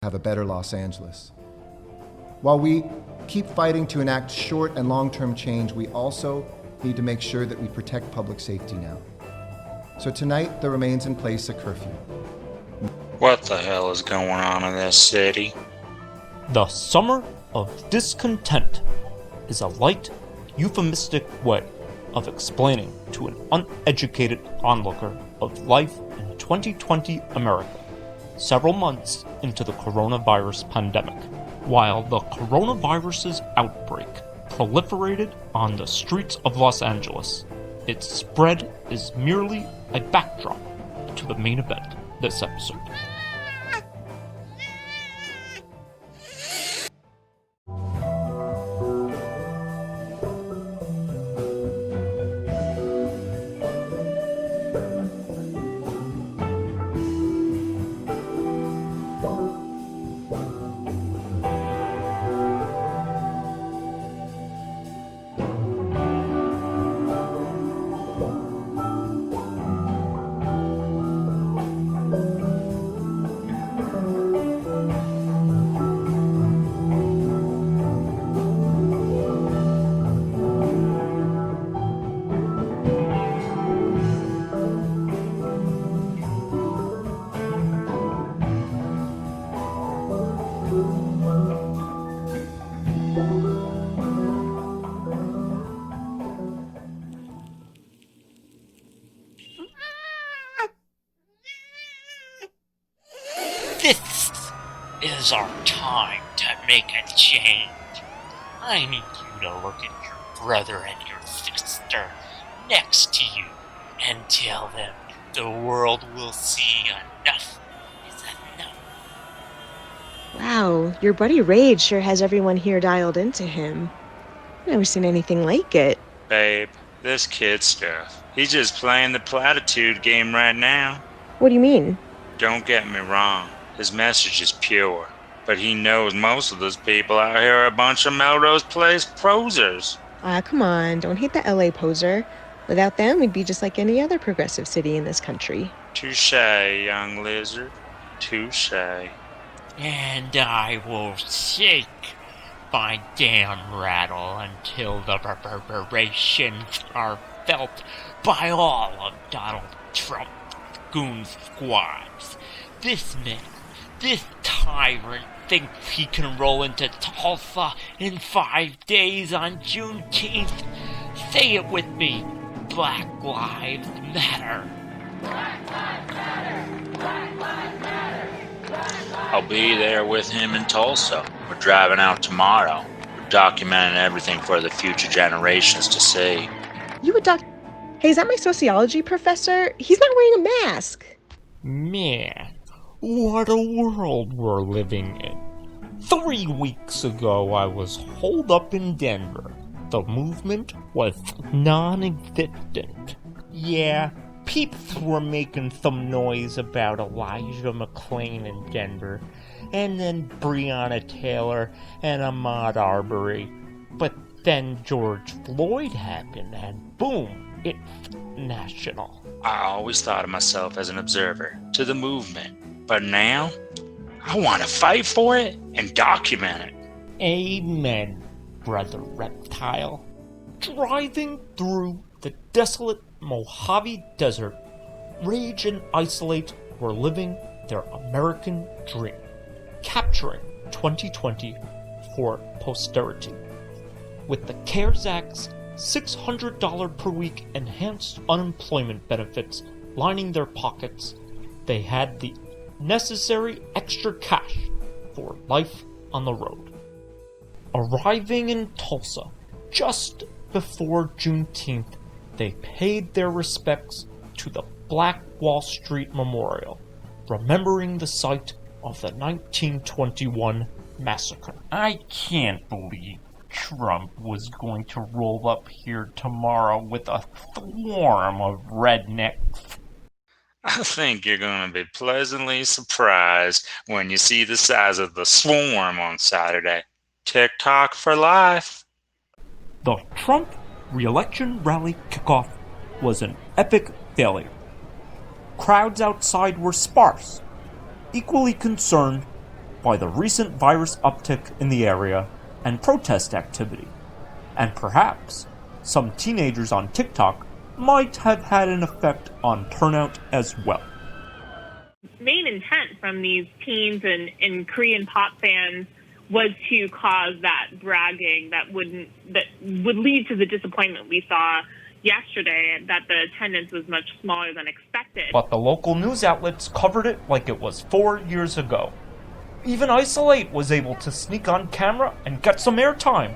have a better Los Angeles. While we keep fighting to enact short and long-term change, we also need to make sure that we protect public safety now. So tonight, there remains in place a curfew. What the hell is going on in this city? The summer of discontent is a light, euphemistic way of explaining to an uneducated onlooker of life in 2020 America, several months into the coronavirus pandemic. While the coronavirus's outbreak proliferated on the streets of Los Angeles, its spread is merely a backdrop to the main event this episode. This is our time to make a change. I need you to look at your brother and your sister next to you and tell them the world will see enough is enough. Wow, your buddy Rage sure has everyone here dialed into him. I've never seen anything like it. Babe, this kid stuff. He's just playing the platitude game right now. What do you mean? Don't get me wrong. His message is pure. But he knows most of those people out here are a bunch of Melrose Place posers. Come on, don't hate the LA poser. Without them, we'd be just like any other progressive city in this country. Touché, young lizard. Touché. And I will shake my damn rattle until the reverberations are felt by all of Donald Trump's goon squads. This man, this tyrant, thinks he can roll into Tulsa in 5 days on Juneteenth. Say it with me. Black Lives Matter. Black Lives Matter. Black Lives Matter. I'll be there with him in Tulsa. We're driving out tomorrow. We're documenting everything for the future generations to see. You would Hey, is that my sociology professor? He's not wearing a mask. Man, what a world we're living in. 3 weeks ago, I was holed up in Denver. The movement was non-existent. Yeah, peeps were making some noise about Elijah McClain in Denver, and then Breonna Taylor and Ahmaud Arbery. But then George Floyd happened, and boom, it's national. I always thought of myself as an observer to the movement, but now I want to fight for it and document it. Amen, brother reptile. Driving through the desolate Mojave Desert, Rage and Isolate were living their American dream, capturing 2020 for posterity. With the CARES Act's $600 per week enhanced unemployment benefits lining their pockets, they had the necessary extra cash for life on the road. Arriving in Tulsa just before Juneteenth, they paid their respects to the Black Wall Street Memorial, remembering the site of the 1921 massacre. I can't believe Trump was going to roll up here tomorrow with a swarm of rednecks. I think you're going to be pleasantly surprised when you see the size of the swarm on Saturday. TikTok for life. The Trump re-election rally kickoff was an epic failure. Crowds outside were sparse, equally concerned, by the recent virus uptick in the area and protest activity. And perhaps some teenagers on TikTok might have had an effect on turnout as well. Main intent from these teens and Korean pop fans was to cause that bragging that would lead to the disappointment we saw yesterday, that the attendance was much smaller than expected. But the local news outlets covered it like it was 4 years ago. Even Isolate was able to sneak on camera and get some airtime.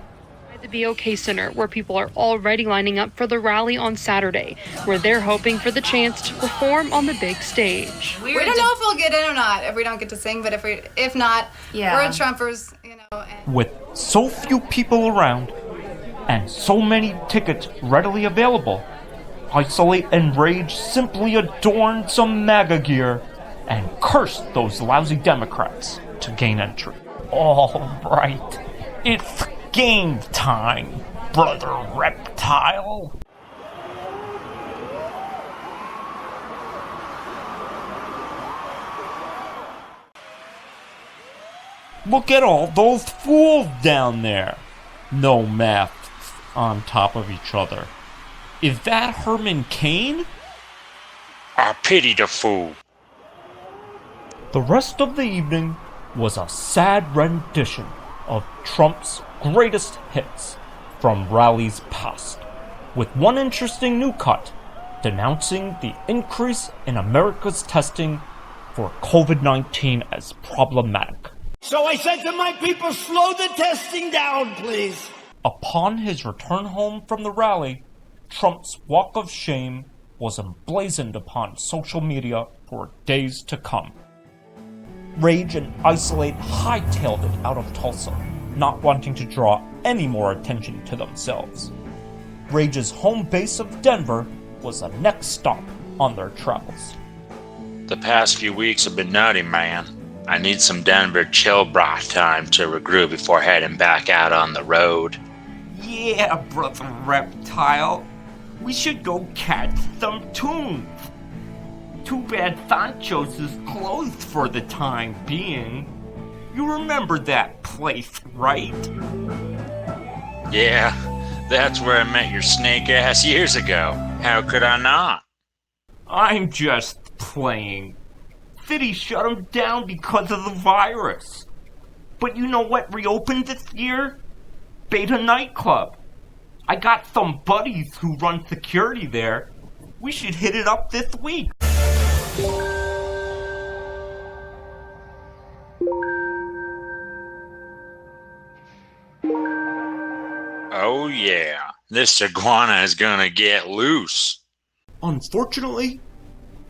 At the BOK Center, where people are already lining up for the rally on Saturday, where they're hoping for the chance to perform on the big stage. We don't know if we'll get in or not, if we don't get to sing, but if not, we're Trumpers, And... With so few people around, and so many tickets readily available, Isolate and Rage simply adorned some MAGA gear and cursed those lousy Democrats to gain entry. All right, it's game time, brother reptile. Look at all those fools down there. No masks on top of each other. Is that Herman Cain? I pity the fool. The rest of the evening was a sad rendition of Trump's greatest hits from rallies past, with one interesting new cut denouncing the increase in America's testing for COVID-19 as problematic. So I said to my people, slow the testing down, please. Upon his return home from the rally, Trump's walk of shame was emblazoned upon social media for days to come. Rage and Isolate hightailed it out of Tulsa, not wanting to draw any more attention to themselves. Rage's home base of Denver was the next stop on their travels. The past few weeks have been nutty, man. I need some Denver chill broth time to regroup before heading back out on the road. Yeah, brother reptile. We should go catch some tunes. Too bad Sancho's is closed for the time being. You remember that place, right? Yeah, that's where I met your snake ass years ago. How could I not? I'm just playing. City shut them down because of the virus. But you know what reopened this year? Beta nightclub. I got some buddies who run security there. We should hit it up this week. Oh yeah, this iguana is gonna get loose. Unfortunately,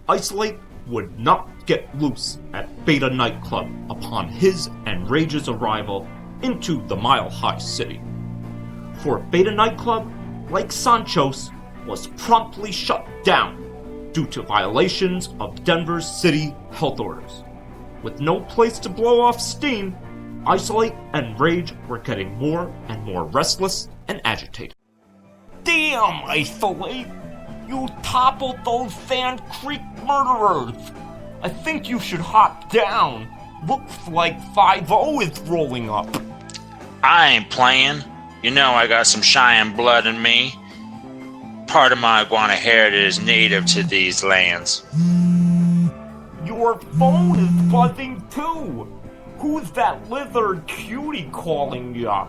Isolate would not get loose at Beta nightclub upon his and Rage's arrival into the Mile High City. For Beta nightclub, like Sancho's, was promptly shut down due to violations of Denver's city health orders. With no place to blow off steam, Isolate and Rage were getting more and more restless and agitated. Damn, Isolate! You toppled those Sand Creek murderers! I think you should hop down. Looks like 5-0 is rolling up. I ain't playing. You know I got some Cheyenne blood in me. Part of my iguana heritage is native to these lands. Your phone is buzzing too. Who's that lizard cutie calling ya?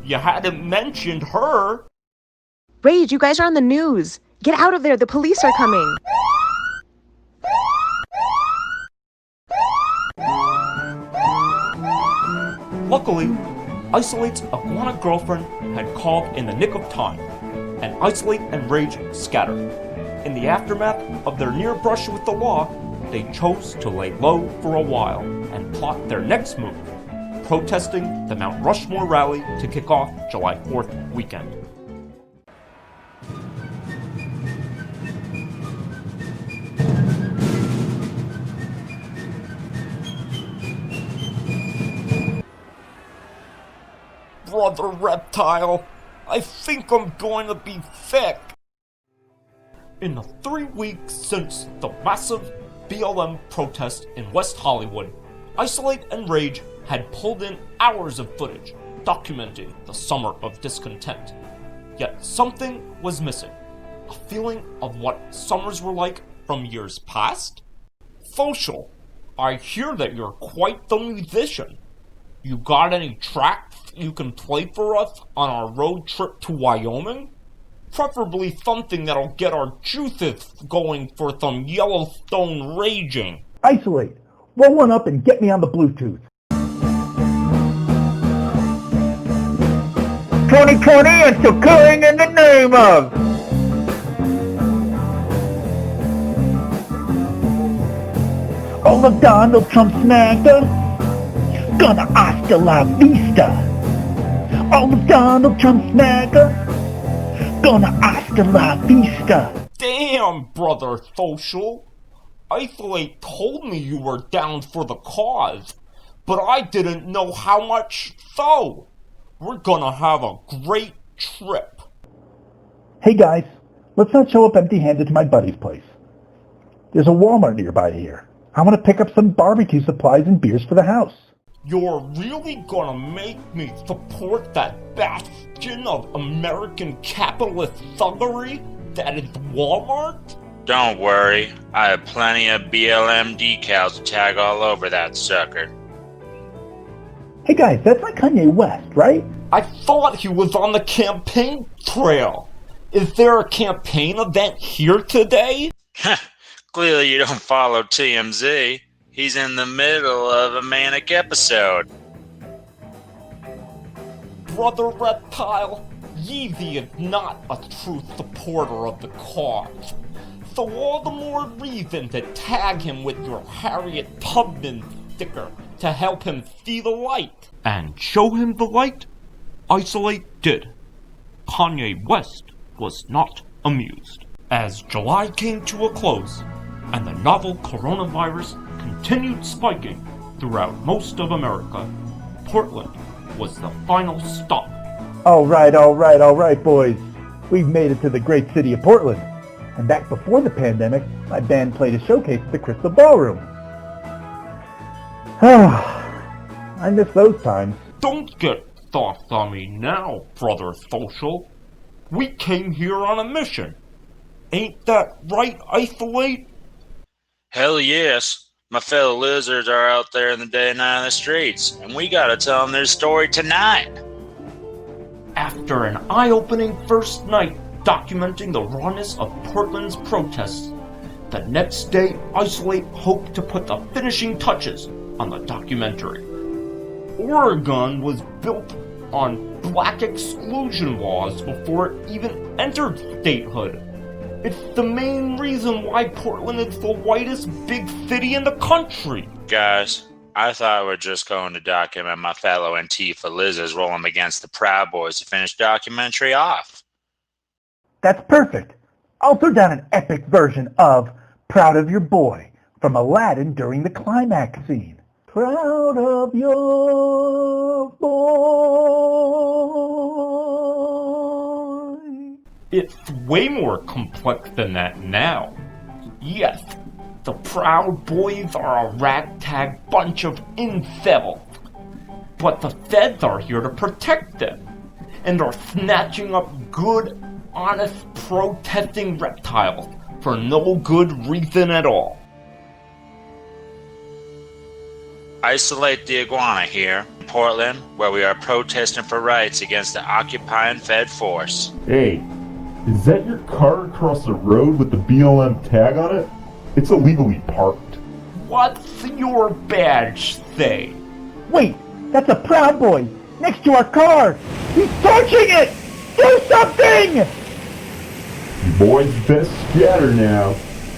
You hadn't mentioned her. Rage, you guys are on the news. Get out of there. The police are coming. Luckily, Isolate's iguana girlfriend had called in the nick of time, and Isolate and Rage scattered. In the aftermath of their near brush with the law, they chose to lay low for a while and plot their next move, protesting the Mount Rushmore rally to kick off July 4th weekend. Brother reptile, I think I'm going to be sick. In the 3 weeks since the massive BLM protest in West Hollywood, Isolate and Rage had pulled in hours of footage documenting the summer of discontent. Yet something was missing. A feeling of what summers were like from years past? Social, I hear that you're quite the musician. You got any tracks you can play for us on our road trip to Wyoming? Preferably something that'll get our juices going for some Yellowstone raging. Isolate. Roll one up and get me on the Bluetooth. 2020 and still killing in the name of. All of Donald Trump's MAGA, gonna hasta la vista. All of Donald Trump's MAGA, gonna hasta la vista. Damn, brother Social. Isolate told me you were down for the cause, but I didn't know how much so. We're gonna have a great trip. Hey guys, let's not show up empty-handed to my buddy's place. There's a Walmart nearby here. I want to pick up some barbecue supplies and beers for the house. You're really gonna make me support that bastion of American capitalist thuggery that is Walmart? Don't worry, I have plenty of BLM decals to tag all over that sucker. Hey guys, that's like Kanye West, right? I thought he was on the campaign trail. Is there a campaign event here today? Clearly you don't follow TMZ. He's in the middle of a manic episode. Brother Reptile, Yeezy is not a true supporter of the cause. So all the more reason to tag him with your Harriet Tubman sticker to help him see the light. And show him the light? Isolate did. Kanye West was not amused. As July came to a close, and the novel coronavirus continued spiking throughout most of America, Portland was the final stop. All right, boys. We've made it to the great city of Portland. And back before the pandemic, my band played a showcase at the Crystal Ballroom. I miss those times. Don't get soft on me now, brother Social. We came here on a mission. Ain't that right, Isolate? Hell yes. My fellow lizards are out there in the day and night on the streets, and we gotta tell them their story tonight. After an eye-opening first night documenting the rawness of Portland's protests, the next day Isolate hoped to put the finishing touches on the documentary. Oregon was built on black exclusion laws before it even entered statehood. It's the main reason why Portland is the whitest big city in the country. Guys, I thought we were just going to document my fellow Antifa lizards rolling against the Proud Boys to finish the documentary off. That's perfect. I'll throw down an epic version of Proud of Your Boy from Aladdin during the climax scene. Proud of your boy. It's way more complex than that now. Yes, the Proud Boys are a ragtag bunch of incels. But the feds are here to protect them, and are snatching up good, honest, protesting reptiles for no good reason at all. Isolate the Iguana here in Portland, where we are protesting for rights against the occupying Fed force. Hey, is that your car across the road with the BLM tag on it? It's illegally parked. What's your badge say? Wait, that's a Proud Boy next to our car. He's torching it! Do something! You boys best scatter now.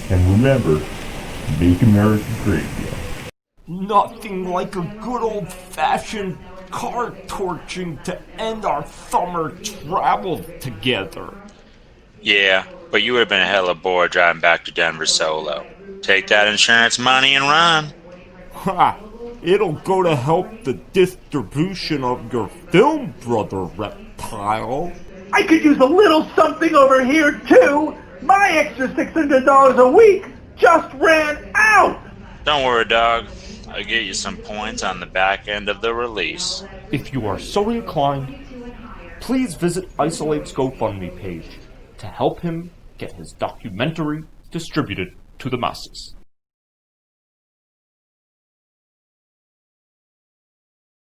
And remember, make America great again. Nothing like a good old-fashioned car torching to end our summer travels together. Yeah, but you would have been a hella bored driving back to Denver solo. Take that insurance money and run. Ha! It'll go to help the distribution of your film, brother Reptile. I could use a little something over here, too. My extra $600 a week just ran out. Don't worry, dog. I'll get you some points on the back end of the release. If you are so inclined, please visit Isolate's GoFundMe page to help him get his documentary distributed to the masses.